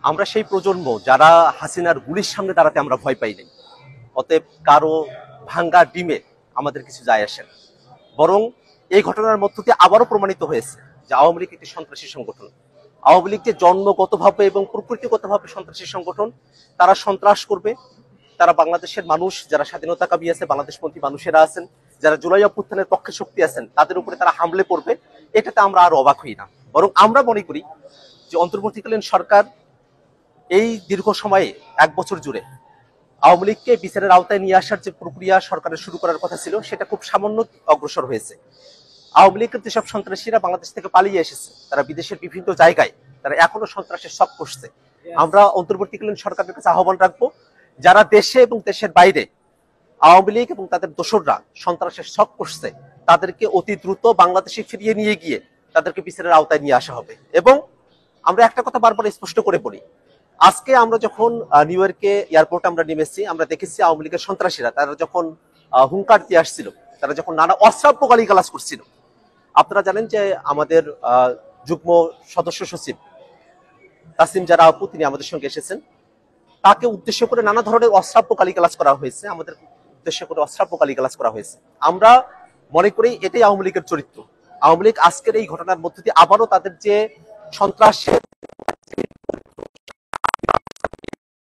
আমরা সেই প্রজন্ম যারা হাসিনার গুলির সামনে দাঁড়াতে আমরা ভয় পাই নাই। অতএব কারো ভাঙ্গা ডিমে আমাদের কিছু যায় আসে না। বরং এই ঘটনার মধ্য দিয়ে আবারও প্রমাণিত হয়েছে যে আওয়ামী লীগ একটি সন্ত্রাসী সংগঠন। আওয়ামী লীগ যে জন্মগতভাবে এবং প্রকৃতিগতভাবে সন্ত্রাসী সংগঠন, তারা সন্ত্রাস করবে। তারা বাংলাদেশের মানুষ যারা স্বাধীনতাকামী আছে, বাংলাদেশপন্থী মানুষেরা আছেন, যারা জুলাই অভ্যুত্থানের পক্ষে শক্তি আছেন, তাদের উপরে তারা হামলে পড়বে। এটাতে আমরা আর অবাক হই না। বরং আমরা মনে করি যে অন্তর্বর্তীকালীন সরকার এই দীর্ঘ সময়ে 1 বছর জুড়ে আওয়ামী লীগকে বিচারের আওতায় নিয়ে আসার যে প্রক্রিয়া সরকারের শুরু করার কথা ছিল, সেটা খুব সামান্য অগ্রসর হয়েছে। আওয়ামী লীগের যেসব সন্ত্রাসীরা বাংলাদেশ থেকে পালিয়ে এসেছে, তারা বিদেশের বিভিন্ন জায়গায় তারা এখনো সন্ত্রাসের শখ করছে। আমরা অন্তর্বর্তীকালীন সরকারের কাছে আহ্বান রাখবো, যারা দেশে এবং দেশের বাইরে আওয়ামী লীগ এবং তাদের দোসররা সন্ত্রাসের শখ করছে, তাদেরকে অতি দ্রুত বাংলাদেশে ফিরিয়ে নিয়ে গিয়ে তাদেরকে বিচারের আওতায় নিয়ে আসা হবে। এবং আমরা একটা কথা বারবার স্পষ্ট করে বলি, আজকে আমরা যখন নিউ ইয়র্কে এয়ারপোর্টে আমরা নেমেছি, আমরা দেখেছি আওয়ামী লীগের সন্ত্রাসীরা তারা যখন হুঙ্কার দিয়ে আসছিল, তারা যখন নানা অশ্রাব্য গালিগালাজ করছিল। আপনারা জানেন যে আমাদের যুগ্ম সদস্য সচিব তাসিম জারা আপু, তিনি আমাদের সঙ্গে এসেছেন। তাকে উদ্দেশ্য করে নানা ধরনের অশ্রাব্য গালিগালাজ করা হয়েছে, আমাদের উদ্দেশ্য করে অশ্রাব্য গালিগালাজ করা হয়েছে। আমরা মনে করি এটাই আওয়ামী লীগের চরিত্র। আওয়ামী লীগ আজকের এই ঘটনার মধ্যে দিয়ে আবারও তাদের যে সন্ত্রাসের